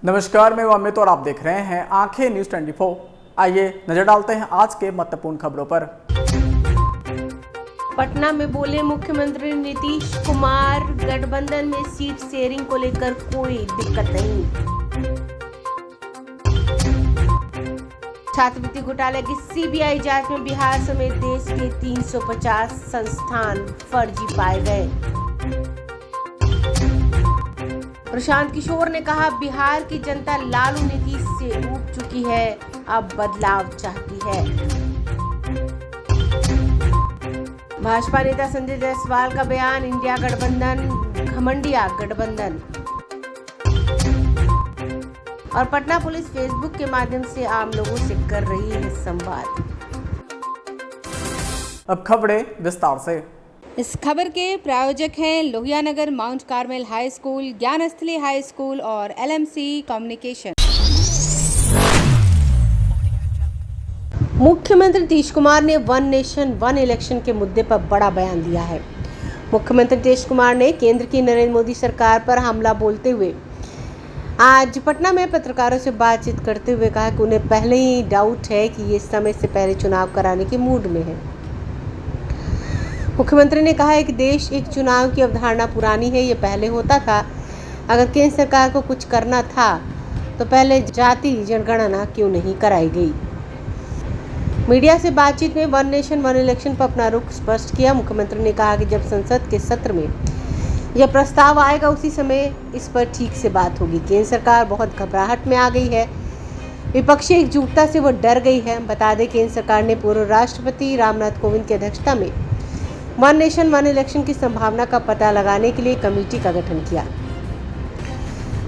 नमस्कार, मैं अमित और आप देख रहे हैं आंखें न्यूज 24। आइए नजर डालते हैं आज के महत्वपूर्ण खबरों पर। पटना में बोले मुख्यमंत्री नीतीश कुमार, गठबंधन में सीट शेयरिंग को लेकर कोई दिक्कत नहीं। छात्रवृत्ति घोटाले की सीबीआई जांच में बिहार समेत देश के 350 संस्थान फर्जी पाए गए। प्रशांत किशोर ने कहा, बिहार की जनता लालू नीतीश से ऊब चुकी है, अब बदलाव चाहती है। भाजपा नेता संजय जायसवाल का बयान, इंडिया गठबंधन घमंडिया गठबंधन। और पटना पुलिस फेसबुक के माध्यम से आम लोगों से कर रही है संवाद। अब खबरें विस्तार से। इस खबर के प्रायोजक हैं Lohianagar mount Carmel high school, Gyansthali high school और एलएमसी कम्युनिकेशन। मुख्यमंत्री नीतीश कुमार ने वन नेशन वन इलेक्शन के मुद्दे पर बड़ा बयान दिया है। मुख्यमंत्री नीतीश कुमार ने केंद्र की नरेंद्र मोदी सरकार पर हमला बोलते हुए आज पटना में पत्रकारों से बातचीत करते हुए कहा कि उन्हें पहले ही डाउट है कि ये समय से पहले चुनाव कराने के मूड में है। मुख्यमंत्री ने कहा है कि देश एक चुनाव की अवधारणा पुरानी है, ये पहले होता था। अगर केंद्र सरकार को कुछ करना था तो पहले जाति जनगणना क्यों नहीं कराई गई। मीडिया से बातचीत में वन नेशन वन इलेक्शन पर अपना रुख स्पष्ट किया। मुख्यमंत्री ने कहा कि जब संसद के सत्र में यह प्रस्ताव आएगा उसी समय इस पर ठीक से बात होगी। केंद्र सरकार बहुत घबराहट में आ गई है, विपक्षी एकजुटता से वो डर गई है। बता दें, केंद्र सरकार ने पूर्व राष्ट्रपति रामनाथ कोविंद की अध्यक्षता में वन नेशन वन इलेक्शन की संभावना का पता लगाने के लिए कमेटी का गठन किया।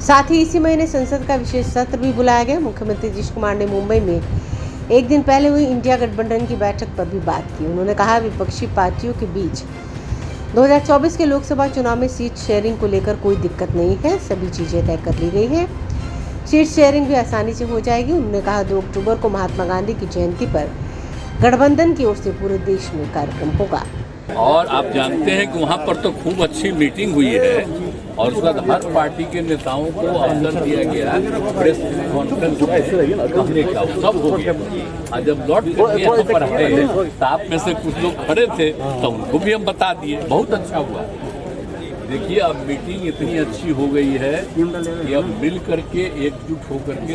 साथ ही इसी महीने संसद का विशेष सत्र भी बुलाया गया। मुख्यमंत्री नीतीश कुमार ने मुंबई में एक दिन पहले हुई इंडिया गठबंधन की बैठक पर भी बात की। उन्होंने कहा, विपक्षी पार्टियों के बीच 2024 के लोकसभा चुनाव में सीट शेयरिंग को लेकर कोई दिक्कत नहीं है, सभी चीजें तय कर ली गई हैं। सीट शेयरिंग भी आसानी से हो जाएगी। उन्होंने कहा, 2 अक्टूबर को महात्मा गांधी की जयंती पर गठबंधन की ओर से पूरे देश में कार्यक्रम होगा। और आप जानते हैं कि वहाँ पर तो खूब अच्छी मीटिंग हुई है और उसके बाद हर पार्टी के नेताओं को अवसर दिया गया प्रेस कॉन्फ्रेंस कहने का, सब हो गया। और जब लौट करके यहाँ पर आए तो आप में से कुछ लोग खड़े थे तो उनको भी हम बता दिए, बहुत अच्छा हुआ। देखिए, अब मीटिंग इतनी अच्छी हो गई है कि अब मिल करके एकजुट होकर के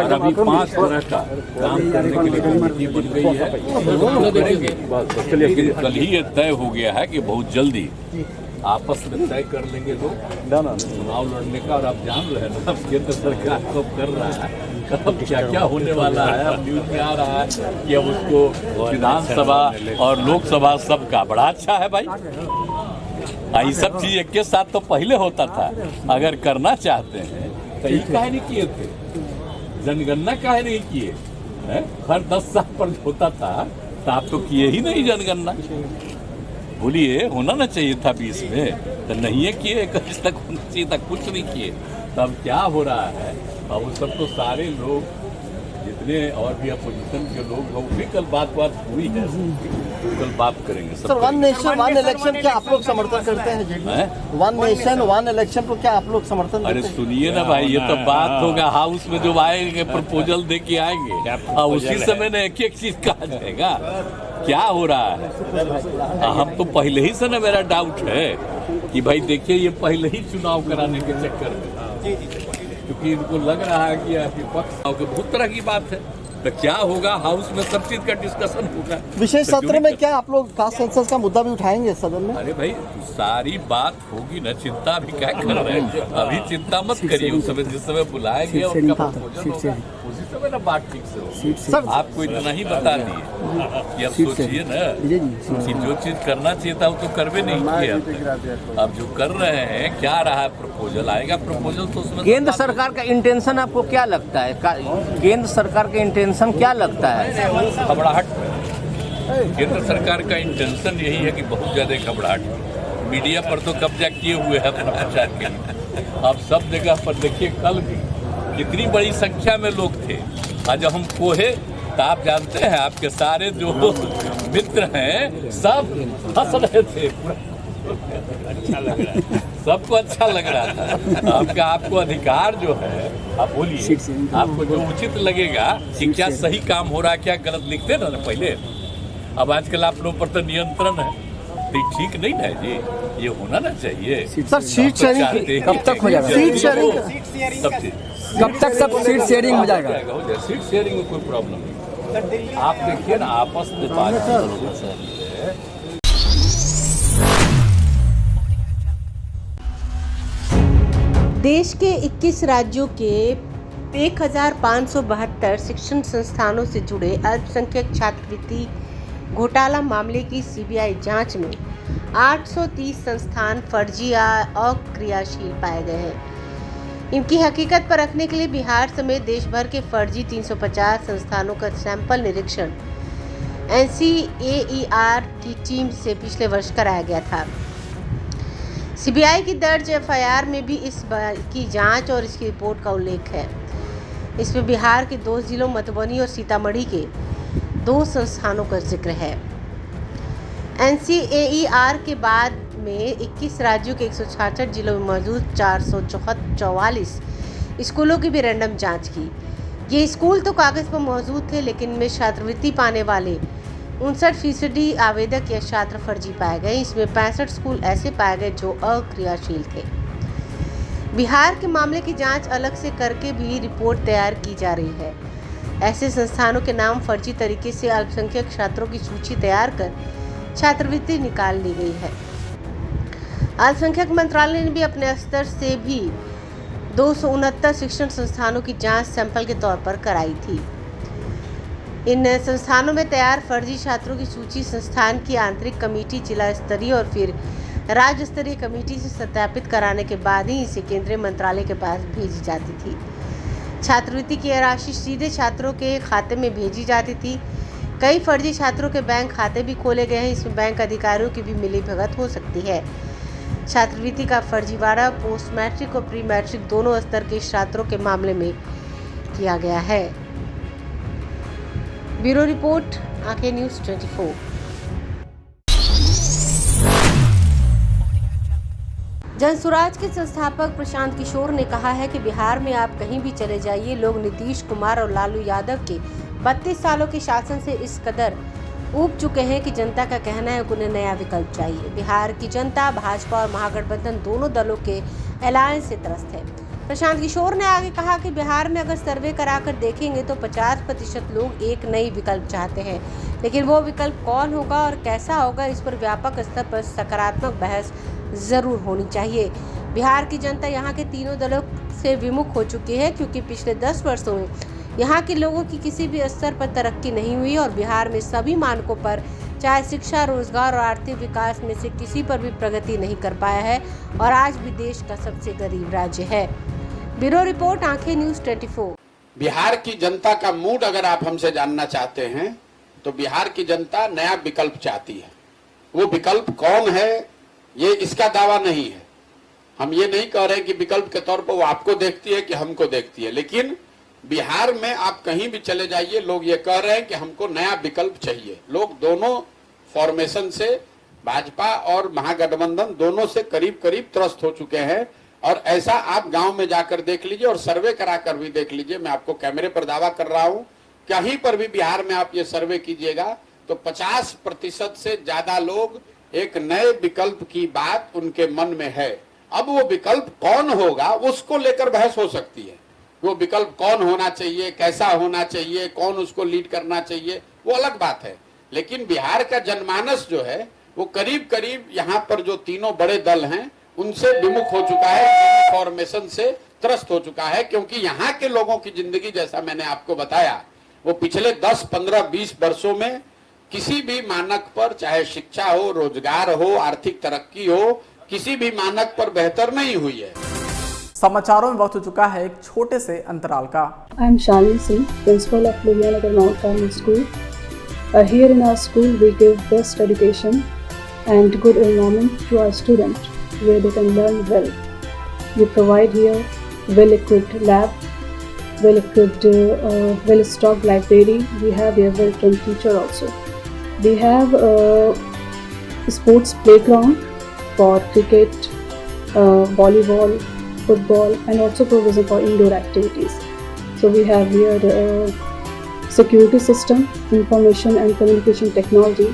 अभी 5 तरह का काम करने के लिए कमेटी बन गई है, करेंगे। लेकिन कल ही ये तय हो गया है कि बहुत जल्दी आपस में तय कर लेंगे लोग चुनाव लड़ने का। और आप जान रहे हैं ना, केंद्र सरकार तो कर रहा है, अब क्या क्या होने वाला है। अब न्यूज में आ रहा है कि अब उसको विधानसभा और लोकसभा सबका बड़ा अच्छा है भाई। ये सब चीज एक के साथ तो पहले होता था। अगर करना चाहते हैं तो ये काहे नहीं किए थे, जनगणना काहे नहीं किए हैं? हर 10 साल पर होता था तो आप तो किए ही नहीं जनगणना। बोलिए, होना ना चाहिए था 20 में, तो नहीं है किए, 21 तक होना चाहिए था, कुछ नहीं किए। तब क्या हो रहा है, अब उस सब तो सारे लोग जितने और भी अपोजिशन के लोग हैं वो भी कल बात हुई है, कल बात करेंगे। Sir, one nation one election क्या आप लोग समर्थन करते हैं? वन नेशन वन इलेक्शन को क्या आप लोग समर्थन? अरे सुनिए ना भाई, ये तो बात होगा हाउस में जो आएंगे, प्रपोजल दे के आएंगे और उसी समय ना एक एक चीज कहा जाएगा। क्या हो रहा है, हम तो पहले ही से ना मेरा डाउट है कि भाई देखिए, ये पहले ही चुनाव कराने के चक्कर में, क्योंकि इनको लग रहा है कि विपक्ष बहुत तरह की बात है। तो क्या होगा, हाउस में सब चीज का डिस्कशन होगा। विशेष सत्र में क्या आप लोग कास्ट सेंसस का मुद्दा भी उठाएंगे सदन में? अरे भाई, सारी बात होगी ना, चिंता भी क्या कर रहे हैं, अभी चिंता मत करिए। उस समय जिस समय बुलाएंगे उनका प्रपोजल होगा, उसी समय ना बात ठीक से होगी। आपको इतना ही बता दिए कि अब सोचिए ना कि जो चीज करना चाहिए था वो तो करवे नहीं किए। अब जो कर रहे हैं, क्या रहा, प्रपोजल आएगा, प्रपोजल तो उसमें केंद्र सरकार का इंटेंशन आपको क्या लगता है? केंद्र सरकार का इंटेंशन क्या लगता है? घबराहट। केंद्र सरकार का इंटेंशन यही है कि बहुत ज्यादा घबराहट। मीडिया पर तो कब्जा किए हुए है अपना प्रचार के लिए। अब सब जगह पर देखिए, कल भी कितनी बड़ी संख्या में लोग थे। आज हम कोहे तो आप जानते हैं, आपके सारे जो मित्र हैं सब हंस रहे थे, अच्छा लग रहा है, सबको अच्छा लग रहा था। आपको अधिकार जो है, आप बोलिए, आपको जो उचित लगेगा कि क्या सही काम हो रहा है, क्या गलत लिखते ना पहले। अब आजकल आप लोगों पर तो नियंत्रण है, तो ठीक नहीं है जी, ये होना ना चाहिए। सर सीट शेयरिंग कब तक हो जाएगा? सीट शेयरिंग सब चीज कब तक सब सीट शेयरिंग हो जाएगा? सीट शेयरिंग में कोई प्रॉब्लम नहीं। आप देखिए ना, आपस में बात देश के 21 राज्यों के 1572 शिक्षण संस्थानों से जुड़े अल्पसंख्यक छात्रवृत्ति घोटाला मामले की सीबीआई जांच में 830 संस्थान फर्जी या अक्रियाशील पाए गए हैं। इनकी हकीकत पर रखने के लिए बिहार समेत देश भर के फर्जी 350 संस्थानों का सैंपल निरीक्षण NCAER की टीम से पिछले वर्ष कराया गया था। सीबीआई की दर्ज एफआईआर में भी इस की जांच और इसकी रिपोर्ट का उल्लेख है। इसमें बिहार के 2 जिलों मधुबनी और सीतामढ़ी के 2 संस्थानों का जिक्र है। NCAER के बाद में 21 राज्यों के 166 जिलों में मौजूद 444 स्कूलों की भी रैंडम जांच की। ये स्कूल तो कागज पर मौजूद थे, लेकिन इनमें छात्रवृत्ति पाने वाले 59% आवेदक या छात्र फर्जी पाए गए। इसमें 65 स्कूल ऐसे पाए गए जो अक्रियाशील थे। बिहार के मामले की जांच अलग से करके भी रिपोर्ट तैयार की जा रही है। ऐसे संस्थानों के नाम फर्जी तरीके से अल्पसंख्यक छात्रों की सूची तैयार कर छात्रवृत्ति निकाल ली गई है। अल्पसंख्यक मंत्रालय ने भी अपने स्तर से भी 269 शिक्षण संस्थानों की जांच सैंपल के तौर पर कराई थी। इन संस्थानों में तैयार फर्जी छात्रों की सूची संस्थान की आंतरिक कमेटी, जिला स्तरीय और फिर राज्य स्तरीय कमेटी से सत्यापित कराने के बाद ही इसे केंद्रीय मंत्रालय के पास भेजी जाती थी। छात्रवृत्ति की राशि सीधे छात्रों के खाते में भेजी जाती थी। कई फर्जी छात्रों के बैंक खाते भी खोले गए हैं। इसमें बैंक अधिकारियों की भी मिलीभगत हो सकती है। छात्रवृत्ति का फर्जीवाड़ा पोस्ट मैट्रिक और प्री मैट्रिक दोनों स्तर के छात्रों के मामले में किया गया है। ब्यूरो रिपोर्ट, आंखें न्यूज़ 24। जनसुराज के संस्थापक प्रशांत किशोर ने कहा है कि बिहार में आप कहीं भी चले जाइए, लोग नीतीश कुमार और लालू यादव के 32 सालों के शासन से इस कदर ऊब चुके हैं कि जनता का कहना है कि उन्हें नया विकल्प चाहिए। बिहार की जनता भाजपा और महागठबंधन दोनों दलों के अलायंस से त्रस्त है। प्रशांत किशोर ने आगे कहा कि बिहार में अगर सर्वे कराकर देखेंगे तो 50% लोग एक नई विकल्प चाहते हैं, लेकिन वो विकल्प कौन होगा और कैसा होगा, इस पर व्यापक स्तर पर सकारात्मक बहस जरूर होनी चाहिए। बिहार की जनता यहाँ के तीनों दलों से विमुख हो चुकी है, क्योंकि पिछले 10 वर्षों में यहाँ के लोगों की किसी भी स्तर पर तरक्की नहीं हुई और बिहार में सभी मानकों पर, चाहे शिक्षा, रोजगार और आर्थिक विकास में से किसी पर भी प्रगति नहीं कर पाया है और आज भी देश का सबसे गरीब राज्य है। ब्यूरो रिपोर्ट, आंखें न्यूज़ 24। बिहार की जनता का मूड अगर आप हमसे जानना चाहते हैं तो बिहार की जनता नया विकल्प चाहती है। वो विकल्प कौन है, ये इसका दावा नहीं है। हम ये नहीं कह रहे कि विकल्प के तौर पर वो आपको देखती है कि हमको देखती है, लेकिन बिहार में आप कहीं भी चले जाइए, लोग ये कह रहे हैं कि हमको नया विकल्प चाहिए। लोग दोनों फॉर्मेशन से, भाजपा और महागठबंधन दोनों से करीब करीब त्रस्त हो चुके हैं। और ऐसा आप गांव में जाकर देख लीजिए और सर्वे कराकर भी देख लीजिए। मैं आपको कैमरे पर दावा कर रहा हूं, कहीं पर भी बिहार में आप ये सर्वे कीजिएगा तो 50% से ज्यादा लोग एक नए विकल्प की बात उनके मन में है। अब वो विकल्प कौन होगा उसको लेकर बहस हो सकती है। वो विकल्प कौन होना चाहिए, कैसा होना चाहिए, कौन उसको लीड करना चाहिए, वो अलग बात है। लेकिन बिहार का जनमानस जो है वो करीब करीब यहाँ पर जो तीनों बड़े दल हैं उनसे विमुख हो चुका है, फॉर्मेशन से त्रस्त हो चुका है। क्योंकि यहाँ के लोगों की जिंदगी, जैसा मैंने आपको बताया, वो पिछले 10, 15, 20 वर्षों में किसी भी मानक पर, चाहे शिक्षा हो, रोजगार हो, आर्थिक तरक्की हो, किसी भी मानक पर बेहतर नहीं हुई है। समाचारों में वक्त हो चुका है एक छोटे से अंतराल का। I am Shalini Singh, principal of Lohianagar Mount Carmel School. Here in our school, we give best education and good environment to our students, where they can learn well. We provide here well-equipped lab, well-equipped, well-stocked library. We have here well-trained teacher also. We have a sports playground for cricket, volleyball, football, and also provision for indoor activities. So we have here security system, information and communication technology.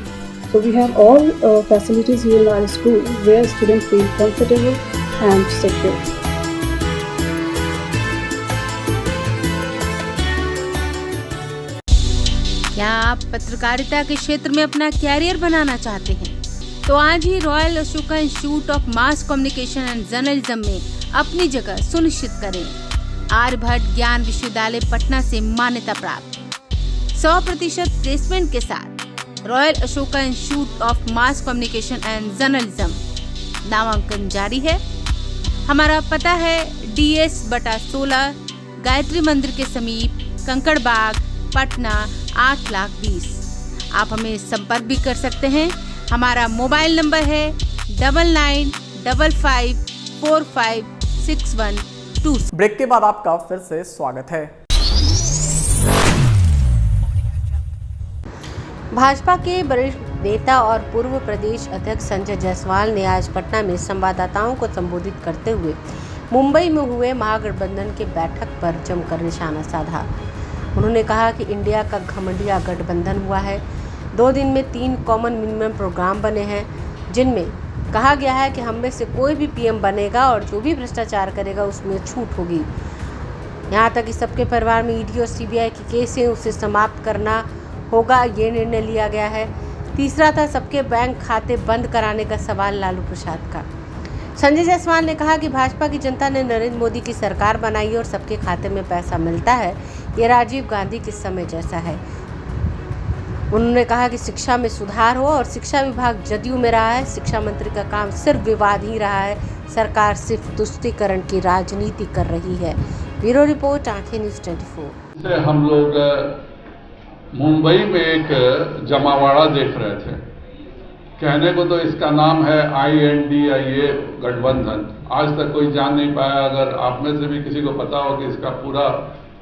So we have all facilities here in our school where students feel comfortable and secure. क्या आप पत्रकारिता के क्षेत्र में अपना career बनाना चाहते हैं? तो आज ही royal Ashoka institute of mass communication and journalism में अपनी जगह सुनिश्चित करें। आर्यभट्ट ज्ञान विश्वविद्यालय पटना से मान्यता प्राप्त 100% प्लेसमेंट के साथ royal Ashoka institute of mass communication and journalism, नामांकन जारी है। हमारा पता है DS/16 गायत्री मंदिर के समीप, कंकड़ बाग, पटना 8,20,000। आप हमें संपर्क भी कर सकते हैं। हमारा मोबाइल नंबर है 9955456126। ब्रेक के बाद आपका फिर से स्वागत है। भाजपा के वरिष्ठ नेता और पूर्व प्रदेश अध्यक्ष संजय जायसवाल ने आज पटना में संवाददाताओं को संबोधित करते हुए मुंबई में हुए महागठबंधन के बैठक पर जमकर निशाना साधा। उन्होंने कहा कि इंडिया का घमंडिया गठबंधन हुआ है। 2 दिन में 3 कॉमन मिनिमम प्रोग्राम बने हैं, जिनमें कहा गया है कि हम में से कोई भी PM बनेगा और जो भी भ्रष्टाचार करेगा उसमें छूट होगी। यहाँ तक कि सबके परिवार में ED और CBI के केस हैं, उसे समाप्त करना होगा, ये निर्णय लिया गया है। तीसरा था सबके बैंक खाते बंद कराने का सवाल लालू प्रसाद का। संजय जायसवाल ने कहा कि भाजपा की जनता ने नरेंद्र मोदी की सरकार बनाई और सबके खाते में पैसा मिलता है, ये राजीव गांधी के समय जैसा है। उन्होंने कहा कि शिक्षा में सुधार हो और शिक्षा विभाग जदयू में रहा है। शिक्षा मंत्री का काम सिर्फ विवाद ही रहा है। सरकार सिर्फ तुष्टीकरण की राजनीति कर रही है। ब्यूरो रिपोर्ट, आंखें न्यूज़ 24। हम लोग मुंबई में एक जमावाड़ा देख रहे थे। कहने को तो इसका नाम है INDIA गठबंधन। आज तक कोई जान नहीं पाया। अगर आप में से भी किसी को पता हो कि इसका पूरा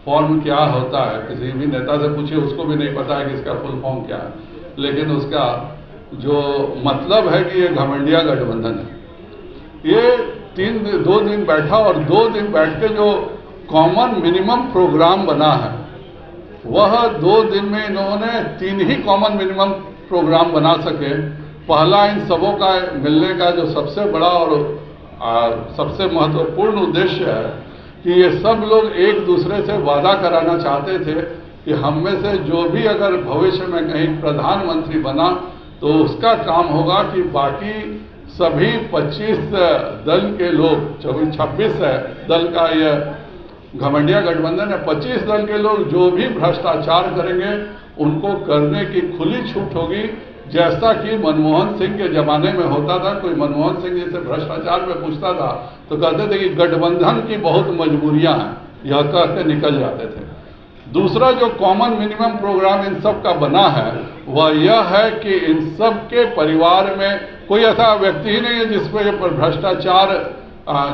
फॉर्म क्या होता है, किसी भी नेता से पूछिए, उसको भी नहीं पता है कि इसका फुल फॉर्म क्या है। लेकिन उसका जो मतलब है कि ये घमंडिया गठबंधन है। ये 2 दिन बैठा और 2 दिन बैठ के जो कॉमन मिनिमम प्रोग्राम बना है, वह 2 दिन में इन्होंने 3 ही कॉमन मिनिमम प्रोग्राम बना सके। पहला, इन सबों का मिलने का जो सबसे बड़ा और सबसे महत्वपूर्ण उद्देश्य है कि ये सब लोग एक दूसरे से वादा कराना चाहते थे कि हम में से जो भी अगर भविष्य में कहीं प्रधानमंत्री बना तो उसका काम होगा कि बाकी सभी 25 दल के लोग, 26 है दल का यह घमंडिया गठबंधन है, 25 दल के लोग जो भी भ्रष्टाचार करेंगे उनको करने की खुली छूट होगी। जैसा कि मनमोहन सिंह के जमाने में होता था। कोई मनमोहन सिंह जी से भ्रष्टाचार में पूछता था तो कहते थे कि गठबंधन की बहुत मजबूरियां हैं, यह कहते निकल जाते थे। दूसरा जो कॉमन मिनिमम प्रोग्राम इन सब का बना है वह यह है कि इन सब के परिवार में कोई ऐसा व्यक्ति ही नहीं है जिस पर भ्रष्टाचार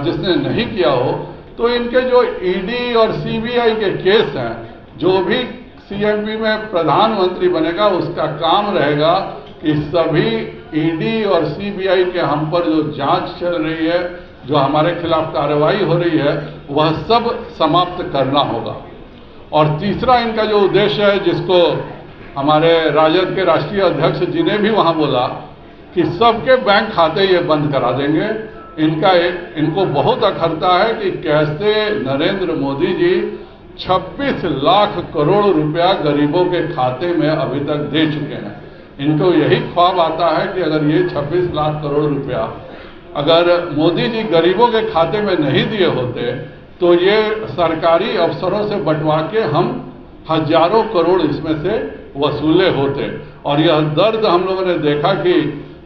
जिसने नहीं किया हो। तो इनके जो ED और CBI के केस हैं, जो भी CMP में प्रधानमंत्री बनेगा उसका काम रहेगा कि सभी ED और CBI के हम पर जो जांच चल रही है, जो हमारे खिलाफ कार्रवाई हो रही है, वह सब समाप्त करना होगा। और तीसरा इनका जो उद्देश्य है, जिसको हमारे राजद के राष्ट्रीय अध्यक्ष जी ने भी वहां बोला कि सबके बैंक खाते ये बंद करा देंगे। इनको बहुत अखरता है कि कैसे नरेंद्र मोदी जी 26 लाख करोड़ रुपया गरीबों के खाते में अभी तक दे चुके हैं। इनको यही ख्वाब आता है कि अगर ये 26 लाख करोड़ रुपया अगर मोदी जी गरीबों के खाते में नहीं दिए होते तो ये सरकारी अफसरों से बंटवा के हम हजारों करोड़ इसमें से वसूले होते। और यह दर्द हम लोगों ने देखा कि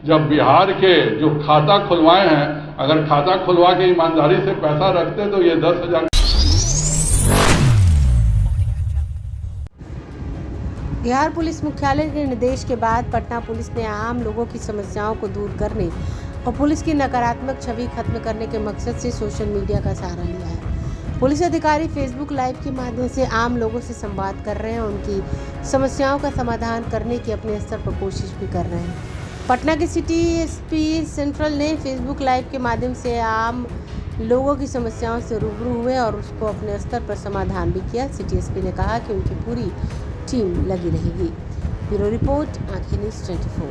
जब बिहार के जो खाता खुलवाए हैं, अगर खाता खुलवा के ईमानदारी से पैसा रखते तो ये 10,000। बिहार पुलिस मुख्यालय के निर्देश के बाद पटना पुलिस ने आम लोगों की समस्याओं को दूर करने और पुलिस की नकारात्मक छवि खत्म करने के मकसद से सोशल मीडिया का सहारा लिया है। पुलिस अधिकारी फेसबुक लाइव के माध्यम से आम लोगों से संवाद कर रहे हैं, उनकी समस्याओं का समाधान करने की अपने स्तर पर कोशिश भी कर रहे हैं। पटना के सिटी एसपी सेंट्रल ने फेसबुक लाइव के माध्यम से आम लोगों की समस्याओं से रूबरू हुए और उसको अपने स्तर पर समाधान भी किया। सिटी एसपी ने कहा कि उनकी पूरी टीम लगी रहेगी। ब्यूरो रिपोर्ट, आंखें न्यूज़ 24।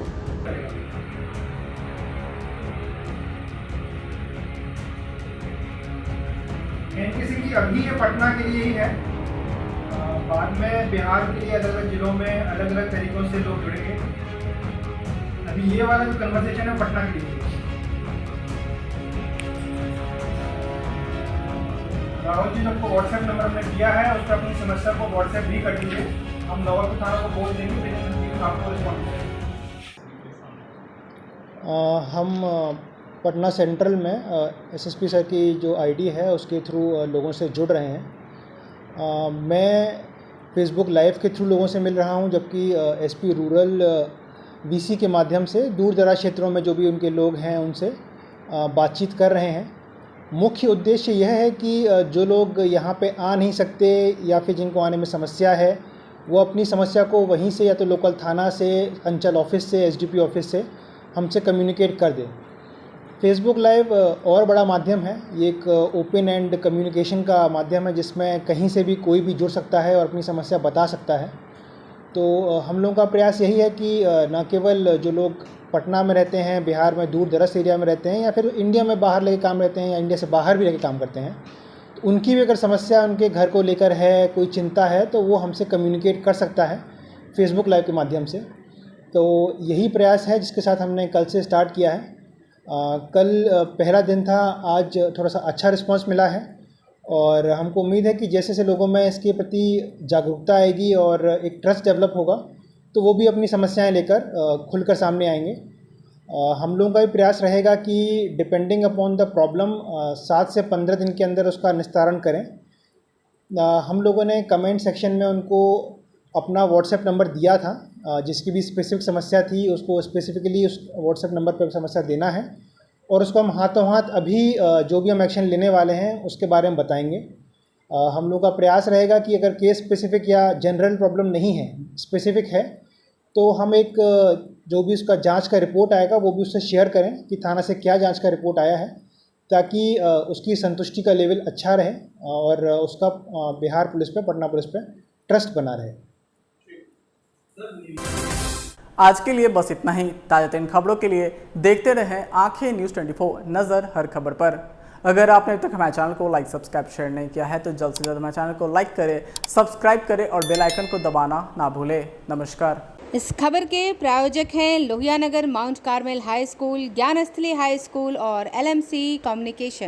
एनकेसी की अभी ये पटना के लिए ही है, बाद में बिहार के लिए अलग अलग जिलों में अलग अलग तरीकों से लोग जुड़ेंगे। अभी ये वाला जो कन्वर्सेशन है पटना के लिए। राहुल जी आपको व्हाट्सएप नंबर हमने दिया है, उस पर अपनी समस्या को व्हाट्सएप भी कर दीजिए, हम नौबत थाना को बोल देंगे, लेकिन आपको रिस्पॉन्ड करेंगे। हम पटना सेंट्रल में एसएसपी सर की जो आईडी है उसके थ्रू लोगों से जुड़ रहे हैं। मैं फेसबुक लाइव के थ्रू लोगों से मिल रहा हूं, जबकि एसपी रूरल वीसी के माध्यम से दूर दराज क्षेत्रों में जो भी उनके लोग हैं उनसे बातचीत कर रहे हैं। मुख्य उद्देश्य यह है कि जो लोग यहाँ पे आ नहीं सकते या फिर जिनको आने में समस्या है वो अपनी समस्या को वहीं से या तो लोकल थाना से, अंचल ऑफिस से, एसडीपी ऑफिस से हमसे कम्युनिकेट कर दें। फेसबुक लाइव और बड़ा माध्यम है, ये एक ओपन एंड कम्युनिकेशन का माध्यम है जिसमें कहीं से भी कोई भी जुड़ सकता है और अपनी समस्या बता सकता है। तो हम लोगों का प्रयास यही है कि न केवल जो लोग पटना में रहते हैं, बिहार में दूर दराज एरिया में रहते हैं या फिर इंडिया में बाहर लेके काम रहते हैं या इंडिया से बाहर भी लेके काम करते हैं, तो उनकी भी अगर समस्या उनके घर को लेकर है, कोई चिंता है, तो वो हमसे कम्युनिकेट कर सकता है फेसबुक लाइव के माध्यम से। तो यही प्रयास है जिसके साथ हमने कल से स्टार्ट किया है। कल पहला दिन था, आज थोड़ा सा अच्छा रिस्पांस मिला है और हमको उम्मीद है कि जैसे जैसे लोगों में इसके प्रति जागरूकता आएगी और एक ट्रस्ट डेवलप होगा तो वो भी अपनी समस्याएं लेकर खुलकर सामने आएंगे। हम लोगों का भी प्रयास रहेगा कि डिपेंडिंग अपॉन द प्रॉब्लम 7 से 15 दिन के अंदर उसका निस्तारण करें। हम लोगों ने कमेंट सेक्शन में उनको अपना व्हाट्सएप नंबर दिया था, जिसकी भी स्पेसिफिक समस्या थी उसको स्पेसिफिकली उस व्हाट्सएप नंबर पर समस्या देना है और उसको हम हाथों हाथ अभी जो भी हम एक्शन लेने वाले हैं उसके बारे में बताएंगे। हम लोग का प्रयास रहेगा कि अगर केस स्पेसिफिक या जनरल प्रॉब्लम नहीं है, स्पेसिफिक है, तो हम एक जो भी उसका जांच का रिपोर्ट आएगा वो भी उससे शेयर करें कि थाना से क्या जांच का रिपोर्ट आया है, ताकि उसकी संतुष्टि का लेवल अच्छा रहे और उसका बिहार पुलिस पे, पटना पुलिस पे ट्रस्ट बना रहे। आज के लिए बस इतना ही। ताज़ा तरीन खबरों के लिए देखते रहें आंखें न्यूज़ 24, नज़र हर खबर पर। अगर आपने अब तक हमारे चैनल को लाइक, सब्सक्राइब, शेयर नहीं किया है तो जल्द से जल्द हमारे चैनल को लाइक करें, सब्सक्राइब करें और बेल आइकन को दबाना ना भूलें। नमस्कार। इस खबर के प्रायोजक हैं Lohia Nagar mount Carmel high school, ज्ञान स्थली हाई स्कूल और LMC कम्युनिकेशन।